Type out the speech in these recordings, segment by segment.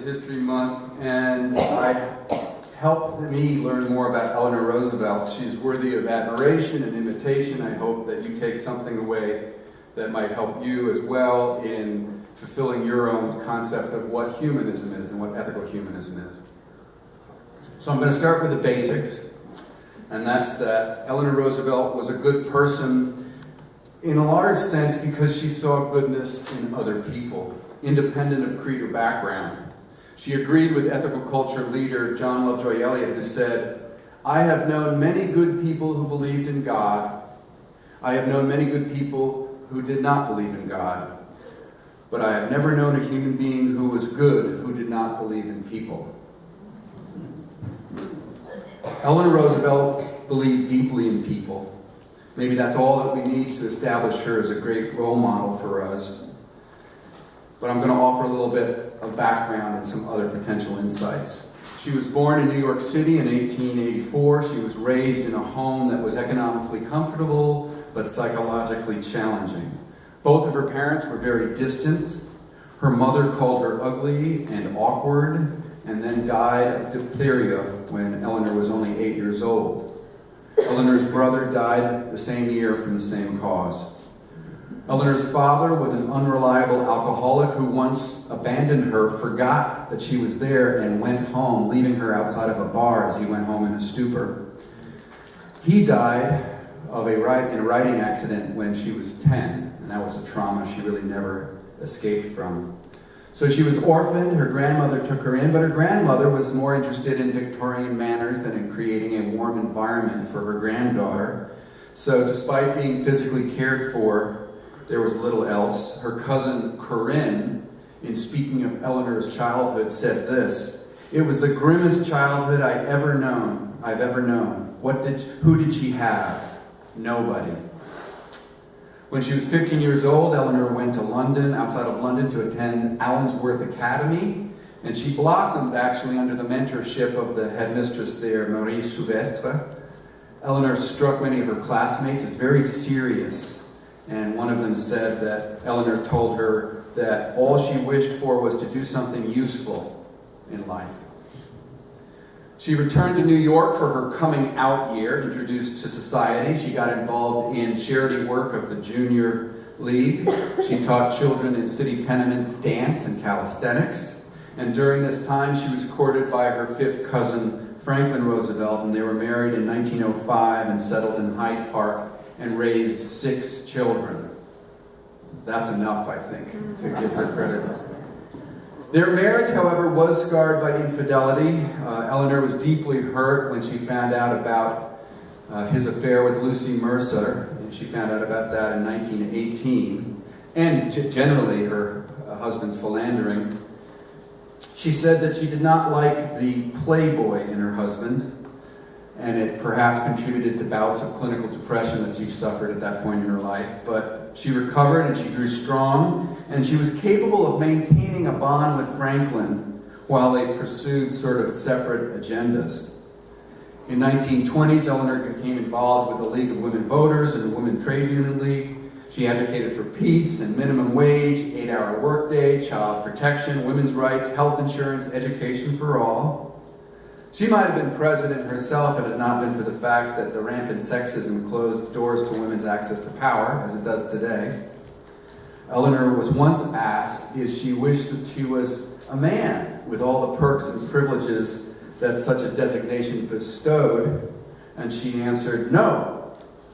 History Month, and helped me learn more about Eleanor Roosevelt. She's worthy of admiration and imitation. I hope that you take something away that might help you as well in fulfilling your own concept of what humanism is and what ethical humanism is. So I'm going to start with the basics, and that's that Eleanor Roosevelt was a good person in a large sense because she saw goodness in other people, independent of creed or background. She agreed with ethical culture leader John Lovejoy Elliott, who said, "I have known many good people who believed in God. I have known many good people who did not believe in God. But I have never known a human being who was good who did not believe in people." Eleanor Roosevelt believed deeply in people. Maybe that's all that we need to establish her as a great role model for us. But I'm going to offer a little bit of background and some other potential insights. She was born in New York City in 1884. She was raised in a home that was economically comfortable, but psychologically challenging. Both of her parents were very distant. Her mother called her ugly and awkward, and then died of diphtheria when Eleanor was only 8 years old. Eleanor's brother died the same year from the same cause. Eleanor's father was an unreliable alcoholic who once abandoned her, forgot that she was there, and went home, leaving her outside of a bar as he went home in a stupor. He died in a riding accident when she was 10, and that was a trauma she really never escaped from. So she was orphaned. Her grandmother took her in, but her grandmother was more interested in Victorian manners than in creating a warm environment for her granddaughter. So despite being physically cared for, there was little else. Her cousin Corinne, in speaking of Eleanor's childhood, said this: "It was the grimmest childhood I've ever known. Who did she have? Nobody." When she was 15 years old, Eleanor went to London, outside of London, to attend Allensworth Academy, and she blossomed actually under the mentorship of the headmistress there, Marie Souvestre. Eleanor struck many of her classmates as very serious. And one of them said that Eleanor told her that all she wished for was to do something useful in life. She returned to New York for her coming out year, introduced to society. She got involved in charity work of the Junior League. She taught children in city tenements dance and calisthenics. And during this time, she was courted by her fifth cousin, Franklin Roosevelt, and they were married in 1905 and settled in Hyde Park and raised 6 children. That's enough, I think, to give her credit. Their marriage, however, was scarred by infidelity. Eleanor was deeply hurt when she found out about his affair with Lucy Mercer. And she found out about that in 1918. And generally, her husband's philandering. She said that she did not like the playboy in her husband, and it perhaps contributed to bouts of clinical depression that she suffered at that point in her life. But she recovered and she grew strong, and she was capable of maintaining a bond with Franklin while they pursued sort of separate agendas. In 1920s, Eleanor became involved with the League of Women Voters and the Women Trade Union League. She advocated for peace and minimum wage, 8-hour workday, child protection, women's rights, health insurance, education for all. She might have been president herself if it had not been for the fact that the rampant sexism closed doors to women's access to power, as it does today. Eleanor was once asked if she wished that she was a man with all the perks and privileges that such a designation bestowed, and she answered, "No,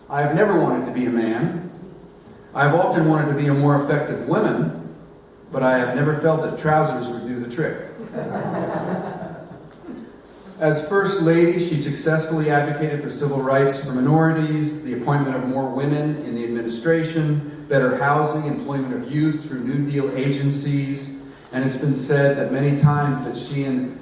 I have never wanted to be a man. I have often wanted to be a more effective woman, but I have never felt that trousers would do the trick." As First Lady, she successfully advocated for civil rights for minorities, the appointment of more women in the administration, better housing, employment of youth through New Deal agencies, and it's been said that many times that she and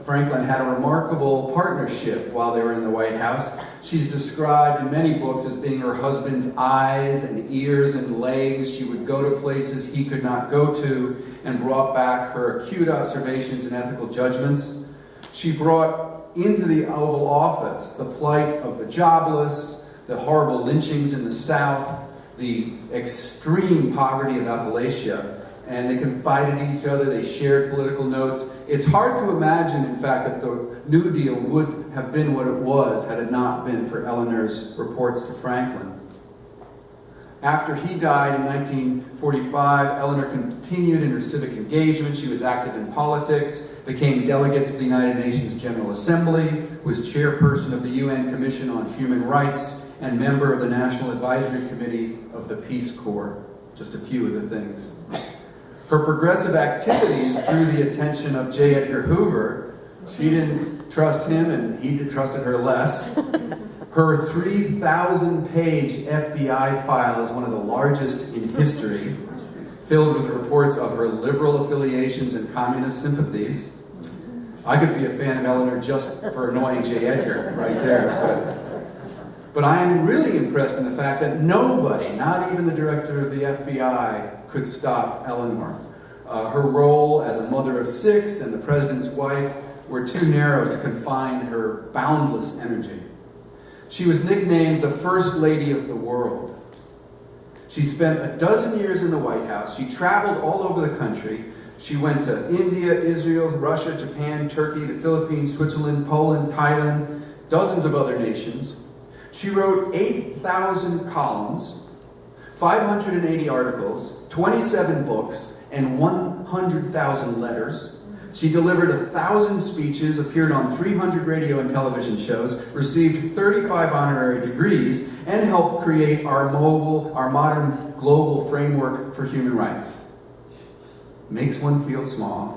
Franklin had a remarkable partnership while they were in the White House. She's described in many books as being her husband's eyes and ears and legs. She would go to places he could not go to and brought back her acute observations and ethical judgments. She brought into the Oval Office the plight of the jobless, the horrible lynchings in the South, the extreme poverty of Appalachia, and they confided in each other, they shared political notes. It's hard to imagine, in fact, that the New Deal would have been what it was had it not been for Eleanor's reports to Franklin. After he died in 1945, Eleanor continued in her civic engagement. She was active in politics, became delegate to the United Nations General Assembly, was chairperson of the UN Commission on Human Rights, and member of the National Advisory Committee of the Peace Corps. Just a few of the things. Her progressive activities drew the attention of J. Edgar Hoover. She didn't trust him, and he trusted her less. Her 3,000-page FBI file is one of the largest in history, filled with reports of her liberal affiliations and communist sympathies. I could be a fan of Eleanor just for annoying J. Edgar right there, but I am really impressed in the fact that nobody, not even the director of the FBI, could stop Eleanor. Her role as a mother of 6 and the president's wife were too narrow to confine her boundless energy. She was nicknamed the First Lady of the World. She spent 12 years in the White House. She traveled all over the country. She went to India, Israel, Russia, Japan, Turkey, the Philippines, Switzerland, Poland, Thailand, dozens of other nations. She wrote 8,000 columns, 580 articles, 27 books, and 100,000 letters. She delivered 1,000 speeches, appeared on 300 radio and television shows, received 35 honorary degrees, and helped create our modern global framework for human rights. Makes one feel small.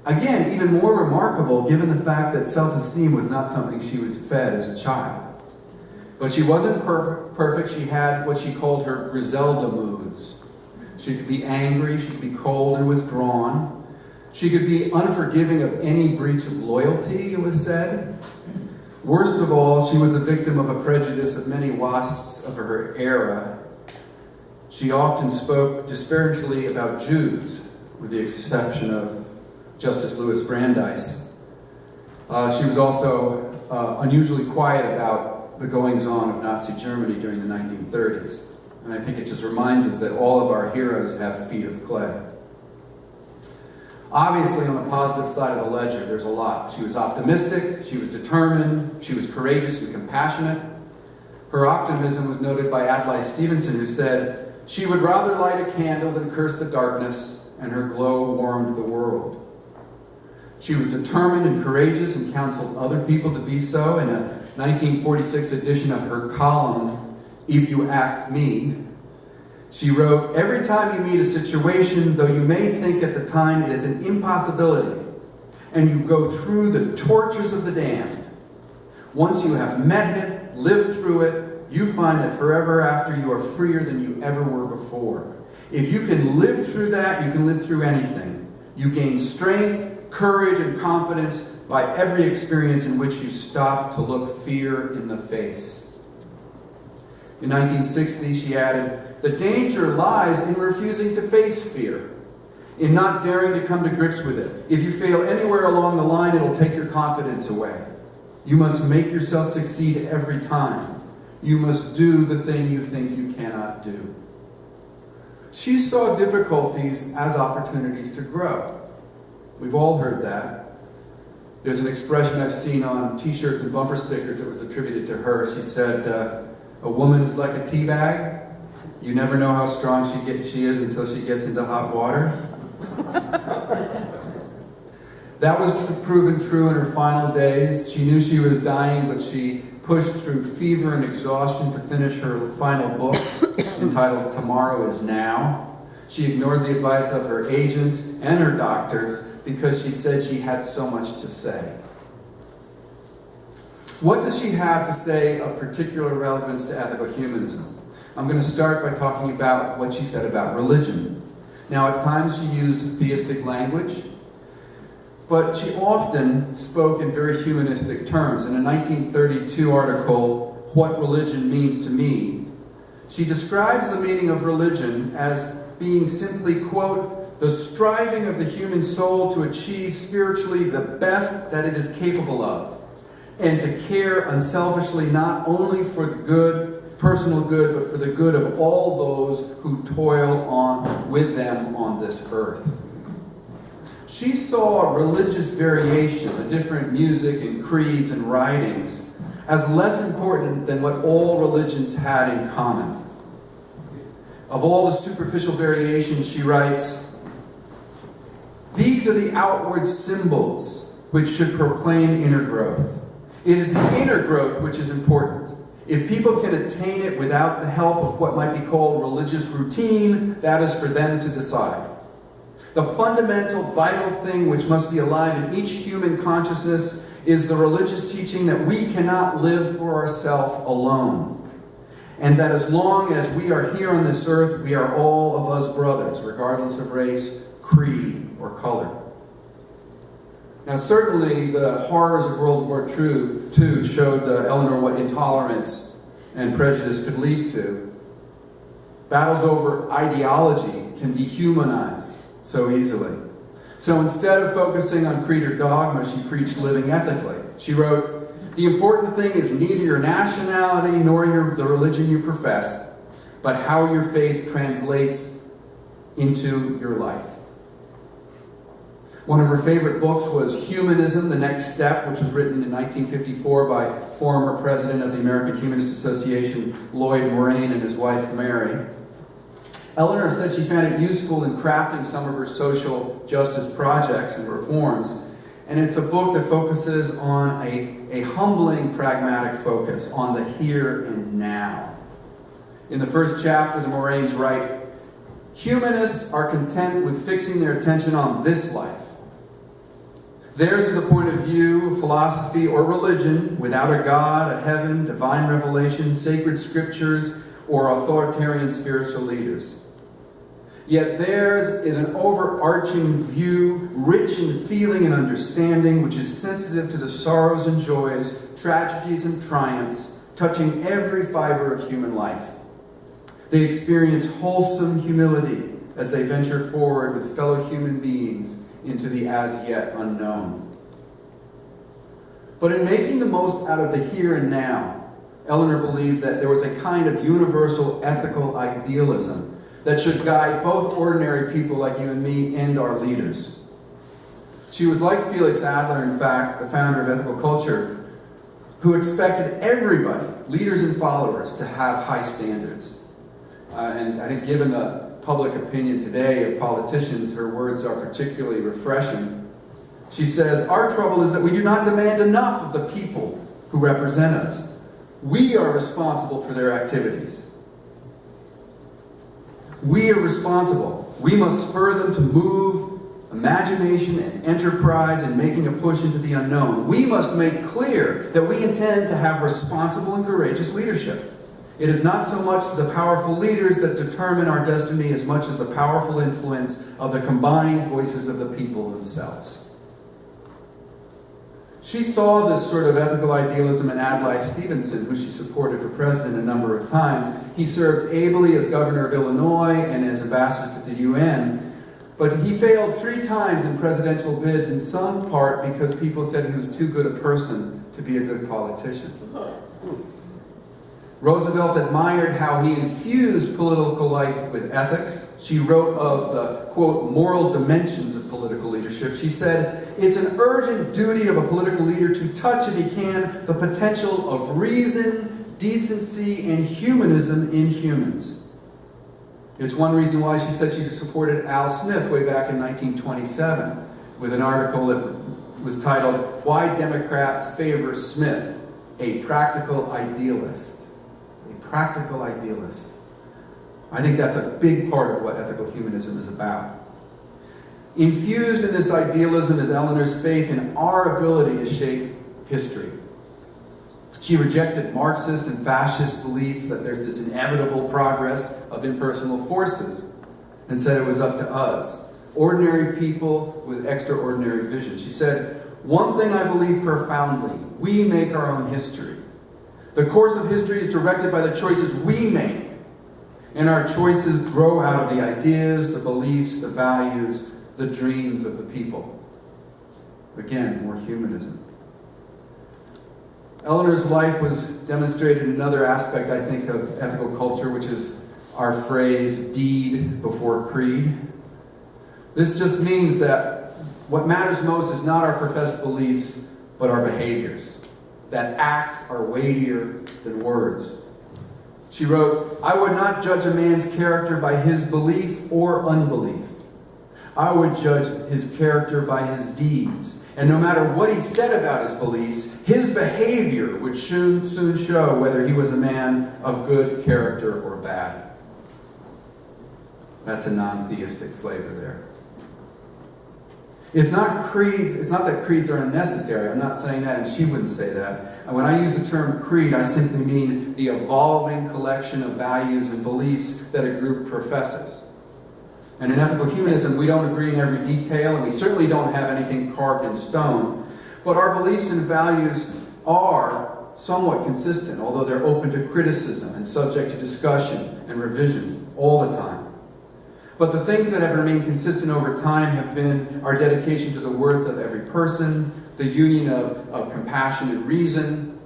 Again, even more remarkable given the fact that self-esteem was not something she was fed as a child. But she wasn't perfect. She had what she called her Griselda moods. She could be angry, she could be cold and withdrawn. She could be unforgiving of any breach of loyalty, it was said. Worst of all, she was a victim of a prejudice of many WASPs of her era. She often spoke disparagingly about Jews, with the exception of Justice Louis Brandeis. She was also unusually quiet about the goings-on of Nazi Germany during the 1930s. And I think it just reminds us that all of our heroes have feet of clay. Obviously, on the positive side of the ledger, there's a lot. She was optimistic, she was determined, she was courageous and compassionate. Her optimism was noted by Adlai Stevenson, who said, "She would rather light a candle than curse the darkness, and her glow warmed the world." She was determined and courageous and counseled other people to be so. In a 1946 edition of her column, "If You Ask Me," she wrote, "Every time you meet a situation, though you may think at the time it is an impossibility, and you go through the tortures of the damned, once you have met it, lived through it, you find that forever after you are freer than you ever were before. If you can live through that, you can live through anything. You gain strength, courage, and confidence by every experience in which you stop to look fear in the face." In 1960, she added, "The danger lies in refusing to face fear, in not daring to come to grips with it. If you fail anywhere along the line, it'll take your confidence away. You must make yourself succeed every time. You must do the thing you think you cannot do." She saw difficulties as opportunities to grow. We've all heard that. There's an expression I've seen on t-shirts and bumper stickers that was attributed to her. She said, "A woman is like a tea bag. You never know how strong she is until she gets into hot water." That was proven true in her final days. She knew she was dying, but she pushed through fever and exhaustion to finish her final book, entitled "Tomorrow is Now." She ignored the advice of her agent and her doctors because she said she had so much to say. What does she have to say of particular relevance to ethical humanism? I'm going to start by talking about what she said about religion. Now, at times she used theistic language, but she often spoke in very humanistic terms. In a 1932 article, "What Religion Means to Me," she describes the meaning of religion as being simply, quote, "the striving of the human soul to achieve spiritually the best that it is capable of, and to care unselfishly not only for the good, personal good, but for the good of all those who toil on with them on this earth. She saw religious variation, the different music and creeds and writings, as less important than what all religions had in common. Of all the superficial variations, she writes, "These are the outward symbols which should proclaim inner growth. It is the inner growth which is important. If people can attain it without the help of what might be called religious routine, that is for them to decide. The fundamental, vital thing which must be alive in each human consciousness is the religious teaching that we cannot live for ourselves alone, and that as long as we are here on this earth, we are all of us brothers, regardless of race, creed, or color." Now, certainly the horrors of World War II showed Eleanor what intolerance and prejudice could lead to. Battles over ideology can dehumanize so easily. So instead of focusing on creed or dogma, she preached living ethically. She wrote, "The important thing is neither your nationality nor the religion you profess, but how your faith translates into your life." One of her favorite books was Humanism, The Next Step, which was written in 1954 by former president of the American Humanist Association, Lloyd Moraine, and his wife, Mary. Eleanor said she found it useful in crafting some of her social justice projects and reforms, and it's a book that focuses on a humbling, pragmatic focus on the here and now. In the first chapter, the Moraines write, "Humanists are content with fixing their attention on this life. Theirs is a point of view, philosophy, or religion without a God, a heaven, divine revelation, sacred scriptures, or authoritarian spiritual leaders. Yet theirs is an overarching view, rich in feeling and understanding, which is sensitive to the sorrows and joys, tragedies and triumphs, touching every fiber of human life. They experience wholesome humility as they venture forward with fellow human beings into the as yet unknown." But in making the most out of the here and now, Eleanor believed that there was a kind of universal ethical idealism that should guide both ordinary people like you and me and our leaders. She was like Felix Adler, in fact, the founder of Ethical Culture, who expected everybody, leaders and followers, to have high standards. And I think given the public opinion today of politicians, her words are particularly refreshing. She says, "Our trouble is that we do not demand enough of the people who represent us. We are responsible for their activities. We are responsible. We must spur them to move, imagination, and enterprise in making a push into the unknown. We must make clear that we intend to have responsible and courageous leadership. It is not so much the powerful leaders that determine our destiny as much as the powerful influence of the combined voices of the people themselves." She saw this sort of ethical idealism in Adlai Stevenson, who she supported for president a number of times. He served ably as governor of Illinois and as ambassador to the UN, but he failed 3 times in presidential bids, in some part because people said he was too good a person to be a good politician. Roosevelt admired how he infused political life with ethics. She wrote of the, quote, moral dimensions of political leadership. She said, "It's an urgent duty of a political leader to touch, if he can, the potential of reason, decency, and humanism in humans." It's one reason why she said she supported Al Smith way back in 1927 with an article that was titled, "Why Democrats Favor Smith, a Practical Idealist." A practical idealist. I think that's a big part of what ethical humanism is about. Infused in this idealism is Eleanor's faith in our ability to shape history. She rejected Marxist and fascist beliefs that there's this inevitable progress of impersonal forces and said it was up to us, ordinary people with extraordinary vision. She said, "One thing I believe profoundly, we make our own history. The course of history is directed by the choices we make, and our choices grow out of the ideas, the beliefs, the values, the dreams of the people." Again, more humanism. Eleanor's life was demonstrated in another aspect, I think, of ethical culture, which is our phrase, deed before creed. This just means that what matters most is not our professed beliefs, but our behaviors. That acts are weightier than words. She wrote, "I would not judge a man's character by his belief or unbelief. I would judge his character by his deeds. And no matter what he said about his beliefs, his behavior would soon show whether he was a man of good character or bad." That's a non-theistic flavor there. It's not that creeds are unnecessary. I'm not saying that, and she wouldn't say that. And when I use the term creed, I simply mean the evolving collection of values and beliefs that a group professes. And in ethical humanism, we don't agree in every detail, and we certainly don't have anything carved in stone. But our beliefs and values are somewhat consistent, although they're open to criticism and subject to discussion and revision all the time. But the things that have remained consistent over time have been our dedication to the worth of every person, the union of compassion and reason,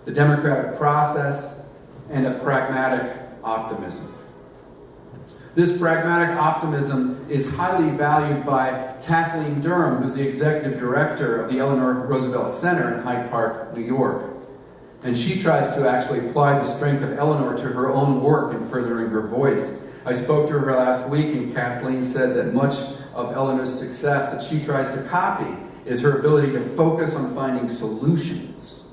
the democratic process, and a pragmatic optimism. This pragmatic optimism is highly valued by Kathleen Durham, who's the executive director of the Eleanor Roosevelt Center in Hyde Park, New York. And she tries to actually apply the strength of Eleanor to her own work in furthering her voice. I spoke to her last week, and Kathleen said that much of Eleanor's success that she tries to copy is her ability to focus on finding solutions.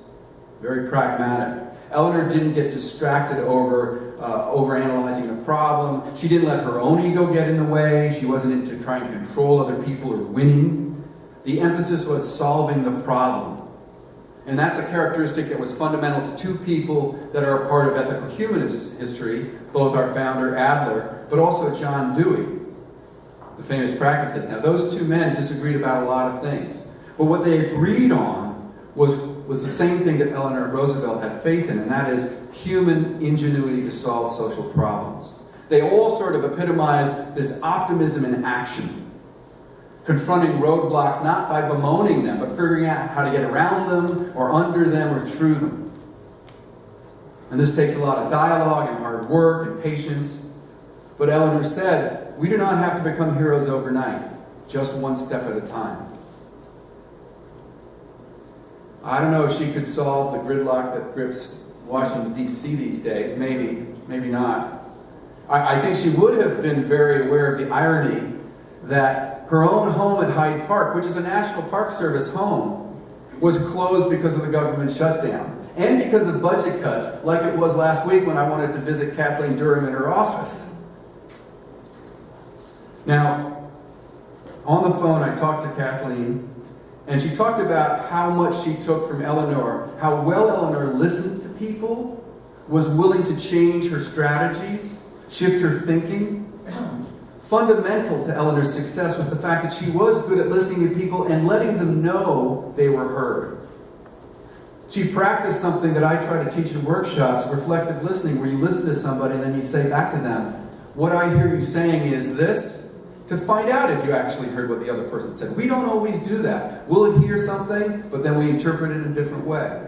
Very pragmatic. Eleanor didn't get distracted overanalyzing the problem. She didn't let her own ego get in the way. She wasn't into trying to control other people or winning. The emphasis was solving the problem. And that's a characteristic that was fundamental to two people that are a part of ethical humanist history, both our founder, Adler, but also John Dewey, the famous pragmatist. Now, those two men disagreed about a lot of things. But what they agreed on was the same thing that Eleanor Roosevelt had faith in, and that is human ingenuity to solve social problems. They all sort of epitomized this optimism in action, confronting roadblocks not by bemoaning them, but figuring out how to get around them or under them or through them. And this takes a lot of dialogue and hard work and patience. But Eleanor said, we do not have to become heroes overnight, just one step at a time. I don't know if she could solve the gridlock that grips Washington, D.C. these days. Maybe, maybe not. I think she would have been very aware of the irony that her own home at Hyde Park, which is a National Park Service home, was closed because of the government shutdown and because of budget cuts, like it was last week when I wanted to visit Kathleen Durham in her office. Now, on the phone, I talked to Kathleen, and she talked about how much she took from Eleanor, how well Eleanor listened to people, was willing to change her strategies, shift her thinking. Fundamental to Eleanor's success was the fact that she was good at listening to people and letting them know they were heard. She practiced something that I try to teach in workshops, reflective listening, where you listen to somebody and then you say back to them, what I hear you saying is this, to find out if you actually heard what the other person said. We don't always do that. We'll hear something, but then we interpret it in a different way.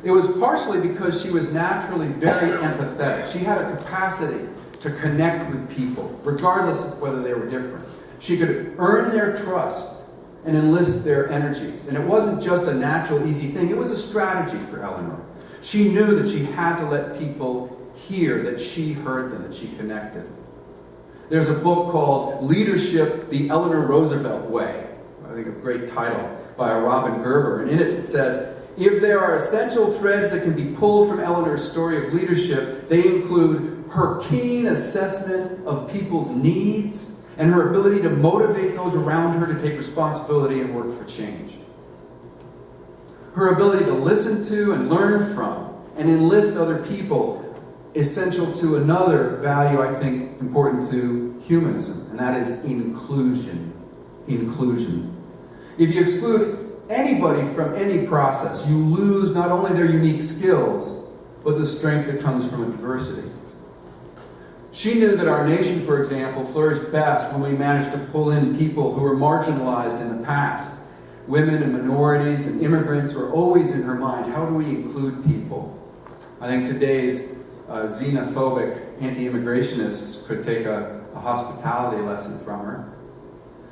It was partially because she was naturally very empathetic. She had a capacity to connect with people, regardless of whether they were different. She could earn their trust and enlist their energies. And it wasn't just a natural, easy thing. It was a strategy for Eleanor. She knew that she had to let people hear that she heard them, that she connected. There's a book called Leadership, the Eleanor Roosevelt Way. I think a great title by Robin Gerber. And in it, it says, if there are essential threads that can be pulled from Eleanor's story of leadership, they include her keen assessment of people's needs and her ability to motivate those around her to take responsibility and work for change. Her ability to listen to and learn from and enlist other people, essential to another value, I think, important to humanism, and that is inclusion. Inclusion. If you exclude anybody from any process, you lose not only their unique skills, but the strength that comes from diversity. She knew that our nation, for example, flourished best when we managed to pull in people who were marginalized in the past, women and minorities and immigrants were always in her mind. How do we include people? I think today's xenophobic anti-immigrationists could take a hospitality lesson from her.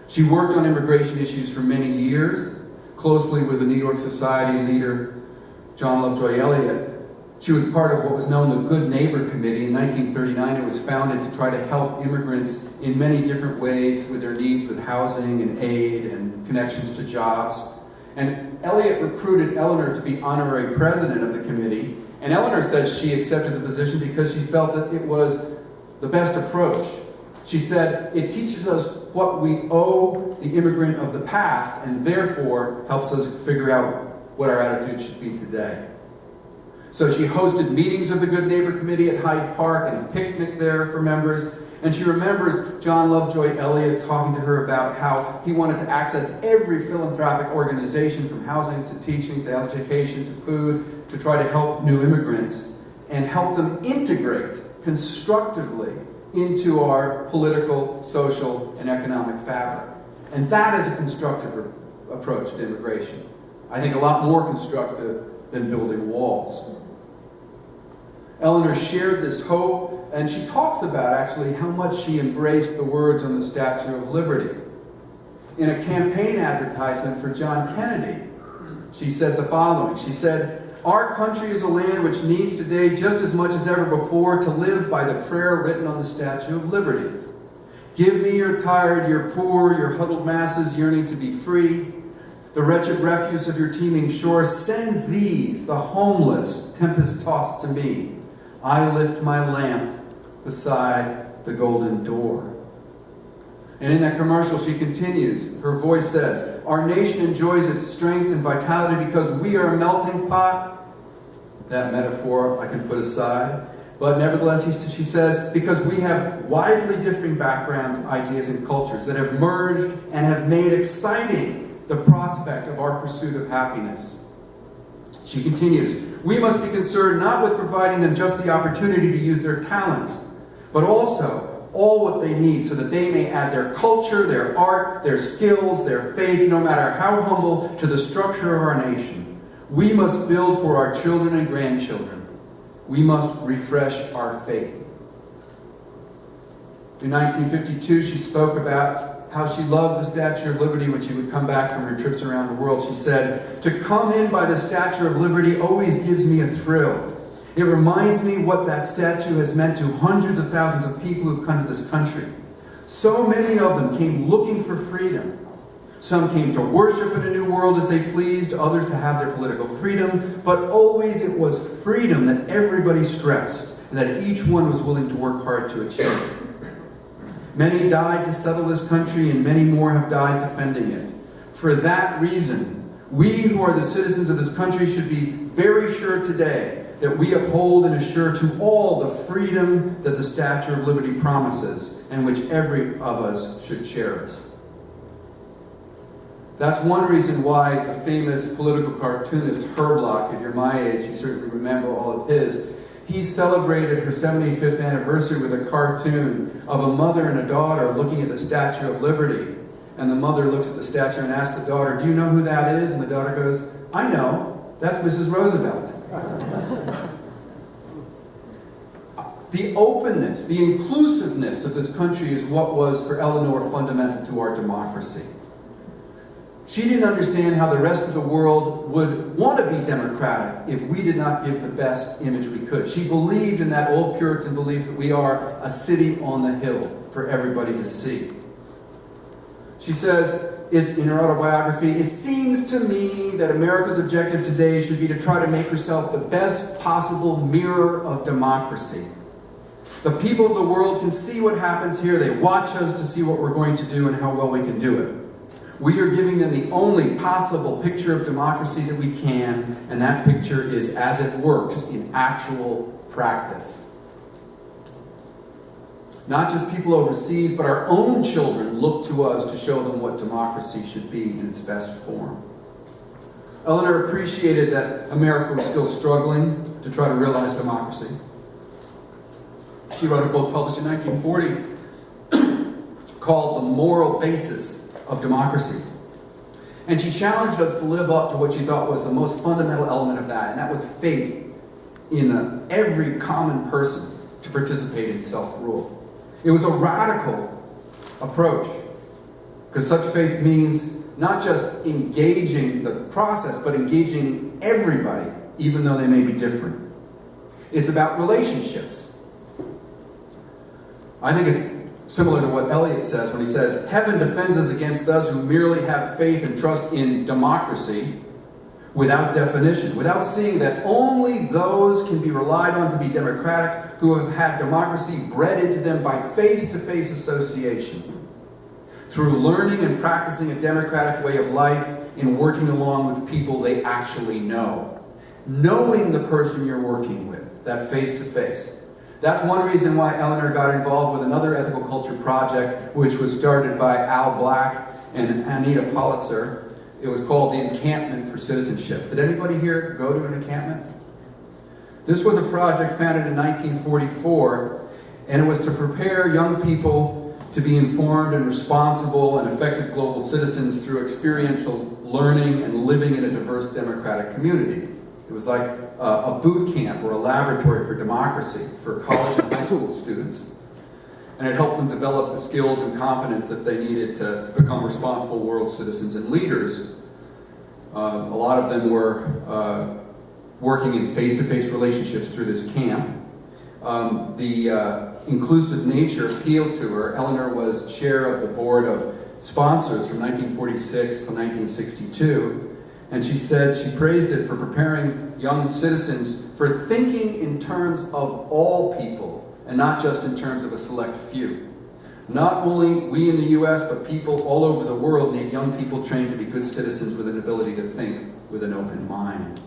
She worked on immigration issues for many years, closely with the New York Society leader, John Lovejoy Eliot. She was part of what was known the Good Neighbor Committee. In 1939, it was founded to try to help immigrants in many different ways with their needs with housing and aid and connections to jobs. And Eliot recruited Eleanor to be honorary president of the committee. And Eleanor said she accepted the position because she felt that it was the best approach. She said, it teaches us what we owe the immigrant of the past and therefore helps us figure out what our attitude should be today. So she hosted meetings of the Good Neighbor Committee at Hyde Park and a picnic there for members. And she remembers John Lovejoy Eliot talking to her about how he wanted to access every philanthropic organization, from housing to teaching to education to food, to try to help new immigrants and help them integrate constructively into our political, social, and economic fabric. And that is a constructive approach to immigration. I think a lot more constructive than building walls. Eleanor shared this hope, and she talks about actually how much she embraced the words on the Statue of Liberty. In a campaign advertisement for John Kennedy, she said the following. She said, "Our country is a land which needs today, just as much as ever before, to live by the prayer written on the Statue of Liberty. Give me your tired, your poor, your huddled masses yearning to be free, the wretched refuse of your teeming shore. Send these, the homeless, tempest-tossed to me. I lift my lamp beside the golden door." And in that commercial, she continues. Her voice says, "Our nation enjoys its strength and vitality because we are a melting pot." That metaphor I can put aside. But nevertheless, she says, because we have widely differing backgrounds, ideas, and cultures that have merged and have made exciting the prospect of our pursuit of happiness. She continues, "We must be concerned not with providing them just the opportunity to use their talents, but also all what they need so that they may add their culture, their art, their skills, their faith, no matter how humble, to the structure of our nation. We must build for our children and grandchildren. We must refresh our faith." In 1952, she spoke about how she loved the Statue of Liberty when she would come back from her trips around the world. She said, "To come in by the Statue of Liberty always gives me a thrill. It reminds me what that statue has meant to hundreds of thousands of people who've come to this country. So many of them came looking for freedom. Some came to worship in a new world as they pleased, others to have their political freedom, but always it was freedom that everybody stressed and that each one was willing to work hard to achieve. Many died to settle this country, and many more have died defending it. For that reason, we who are the citizens of this country should be very sure today that we uphold and assure to all the freedom that the Statue of Liberty promises, and which every of us should cherish." That's one reason why the famous political cartoonist Herblock, if you're my age, you certainly remember all of his, he celebrated her 75th anniversary with a cartoon of a mother and a daughter looking at the Statue of Liberty. And the mother looks at the statue and asks the daughter, "Do you know who that is?" And the daughter goes, "I know, that's Mrs. Roosevelt." The openness, the inclusiveness of this country is what was for Eleanor fundamental to our democracy. She didn't understand how the rest of the world would want to be democratic if we did not give the best image we could. She believed in that old Puritan belief that we are a city on the hill for everybody to see. She says in her autobiography, "It seems to me that America's objective today should be to try to make herself the best possible mirror of democracy. The people of the world can see what happens here. They watch us to see what we're going to do and how well we can do it. We are giving them the only possible picture of democracy that we can, and that picture is as it works in actual practice. Not just people overseas, but our own children look to us to show them what democracy should be in its best form." Eleanor appreciated that America was still struggling to try to realize democracy. She wrote a book published in 1940 called The Moral Basis of Democracy. And she challenged us to live up to what she thought was the most fundamental element of that, and that was faith in every common person to participate in self-rule. It was a radical approach, because such faith means not just engaging the process, but engaging everybody, even though they may be different. It's about relationships. I think it's similar to what Eliot says when he says, "Heaven defends us against those who merely have faith and trust in democracy without definition, without seeing that only those can be relied on to be democratic who have had democracy bred into them by face-to-face association, through learning and practicing a democratic way of life in working along with people they actually know." Knowing the person you're working with, that face-to-face. That's one reason why Eleanor got involved with another ethical culture project, which was started by Al Black and Anita Politzer. It was called the Encampment for Citizenship. Did anybody here go to an encampment? This was a project founded in 1944, and it was to prepare young people to be informed and responsible and effective global citizens through experiential learning and living in a diverse democratic community. It was like a boot camp or a laboratory for democracy for college and high school students. And it helped them develop the skills and confidence that they needed to become responsible world citizens and leaders. A lot of them were working in face-to-face relationships through this camp. The inclusive nature appealed to her. Eleanor was chair of the board of sponsors from 1946 to 1962. And she said she praised it for preparing young citizens for thinking in terms of all people and not just in terms of a select few. Not only we in the U.S., but people all over the world need young people trained to be good citizens with an ability to think with an open mind.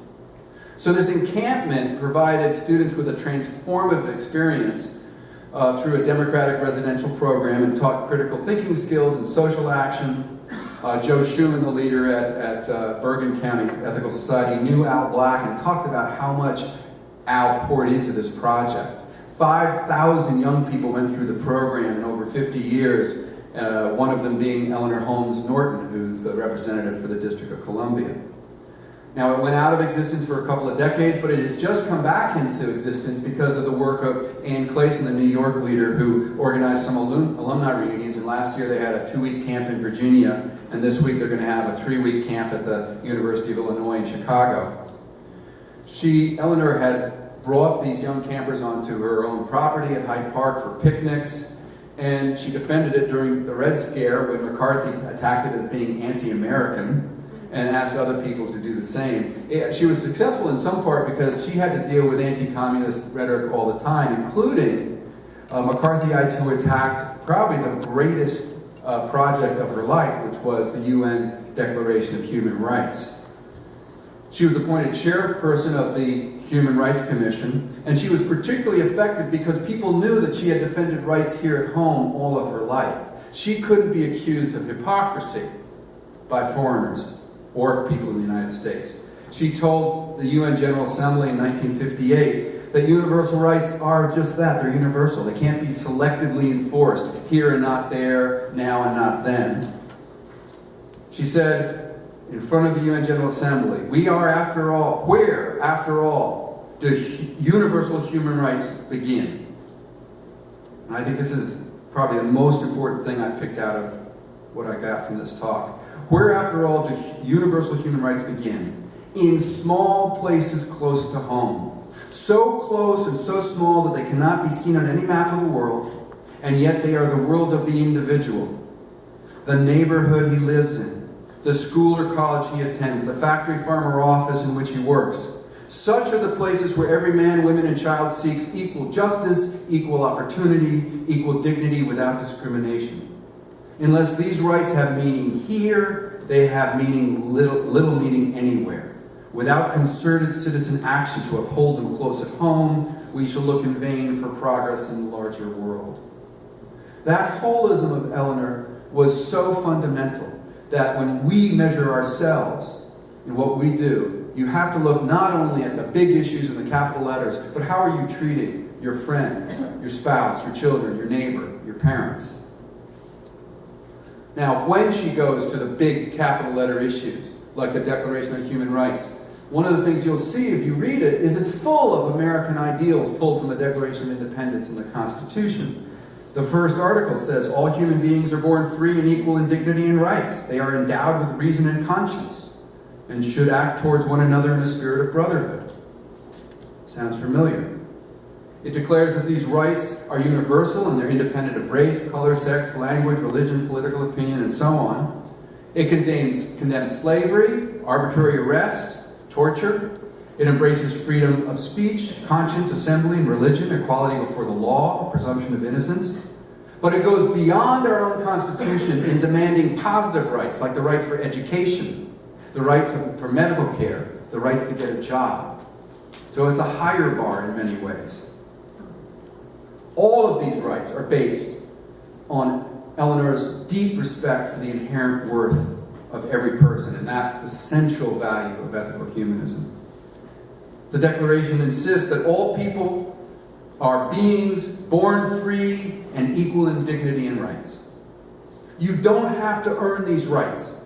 So this encampment provided students with a transformative experience through a democratic residential program and taught critical thinking skills and social action. Joe Schumann, the leader at Bergen County Ethical Society, knew Al Black and talked about how much Al poured into this project. 5,000 young people went through the program in over 50 years, one of them being Eleanor Holmes Norton, who's the representative for the District of Columbia. Now, it went out of existence for a couple of decades, but it has just come back into existence because of the work of Ann Clayson, the New York leader, who organized some alumni reunions. And last year they had a 2-week camp in Virginia, and this week they're going to have a 3-week camp at the University of Illinois in Chicago. Eleanor had brought these young campers onto her own property at Hyde Park for picnics, and she defended it during the Red Scare when McCarthy attacked it as being anti-American, and asked other people to do the same. She was successful in some part because she had to deal with anti-communist rhetoric all the time, including McCarthyites who attacked probably the greatest project of her life, which was the UN Declaration of Human Rights. She was appointed chairperson of the Human Rights Commission, and she was particularly effective because people knew that she had defended rights here at home all of her life. She couldn't be accused of hypocrisy by foreigners or people in the United States. She told the UN General Assembly in 1958 that universal rights are just that, they're universal. They can't be selectively enforced, here and not there, now and not then. She said in front of the UN General Assembly, we are after all, where, after all, do universal human rights begin? And I think this is probably the most important thing I picked out of what I got from this talk. Where, after all, do universal human rights begin? In small places close to home. So close and so small that they cannot be seen on any map of the world, and yet they are the world of the individual. The neighborhood he lives in, the school or college he attends, the factory, farm, or office in which he works. Such are the places where every man, woman, and child seeks equal justice, equal opportunity, equal dignity without discrimination. Unless these rights have meaning here, they have little meaning anywhere. Without concerted citizen action to uphold them close at home, we shall look in vain for progress in the larger world. That holism of Eleanor was so fundamental that when we measure ourselves in what we do, you have to look not only at the big issues in the capital letters, but how are you treating your friend, your spouse, your children, your neighbor, your parents? Now, when she goes to the big capital letter issues, like the Declaration on Human Rights, one of the things you'll see if you read it is it's full of American ideals pulled from the Declaration of Independence and the Constitution. The first article says, all human beings are born free and equal in dignity and rights. They are endowed with reason and conscience and should act towards one another in a spirit of brotherhood. Sounds familiar. It declares that these rights are universal and they're independent of color, sex, language, religion, political opinion, and so on. It condemns slavery, arbitrary arrest, torture. It embraces freedom of speech, conscience, assembly, and religion, equality before the law, presumption of innocence. But it goes beyond our own Constitution in demanding positive rights, like the right for education, the rights for medical care, the rights to get a job. So it's a higher bar in many ways. All of these rights are based on Eleanor's deep respect for the inherent worth of every person, and that's the central value of ethical humanism. The Declaration insists that all people are beings born free and equal in dignity and rights. You don't have to earn these rights.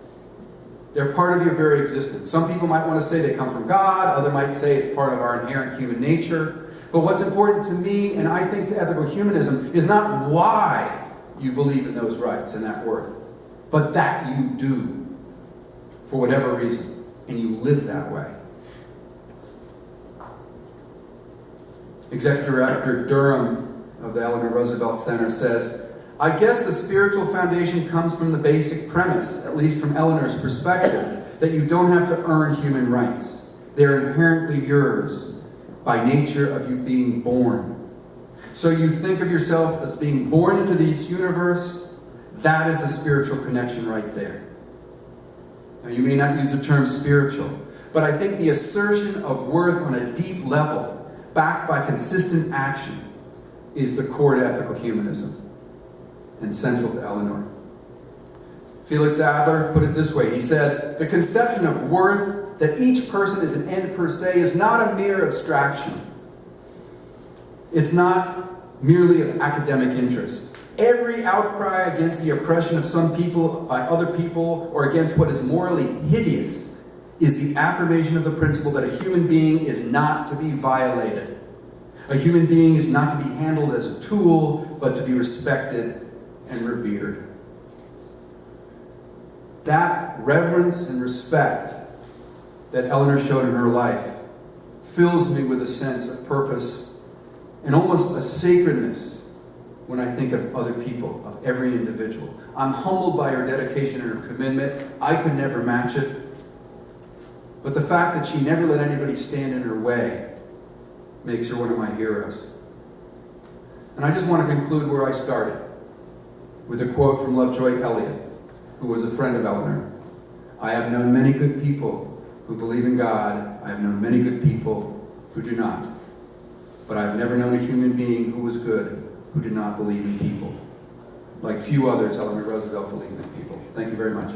They're part of your very existence. Some people might want to say they come from God, others might say it's part of our inherent human nature. But what's important to me, and I think to ethical humanism, is not why you believe in those rights and that worth, but that you do, for whatever reason, and you live that way. Executive Director Durham of the Eleanor Roosevelt Center says, I guess the spiritual foundation comes from the basic premise, at least from Eleanor's perspective, that you don't have to earn human rights. They're inherently yours by nature of you being born. So you think of yourself as being born into this universe, that is the spiritual connection right there. Now you may not use the term spiritual, but I think the assertion of worth on a deep level, backed by consistent action, is the core to ethical humanism and central to Eleanor. Felix Adler put it this way. He said, the conception of worth, that each person is an end per se, is not a mere abstraction. It's not merely of academic interest. Every outcry against the oppression of some people by other people, or against what is morally hideous, is the affirmation of the principle that a human being is not to be violated. A human being is not to be handled as a tool, but to be respected and revered. That reverence and respect that Eleanor showed in her life fills me with a sense of purpose and almost a sacredness when I think of other people, of every individual. I'm humbled by her dedication and her commitment. I could never match it. But the fact that she never let anybody stand in her way makes her one of my heroes. And I just want to conclude where I started, with a quote from Lovejoy Elliott, who was a friend of Eleanor. I have known many good people who believe in God. I have known many good people who do not. But I have never known a human being who was good who did not believe in people. Like few others, Eleanor Roosevelt believed in people. Thank you very much.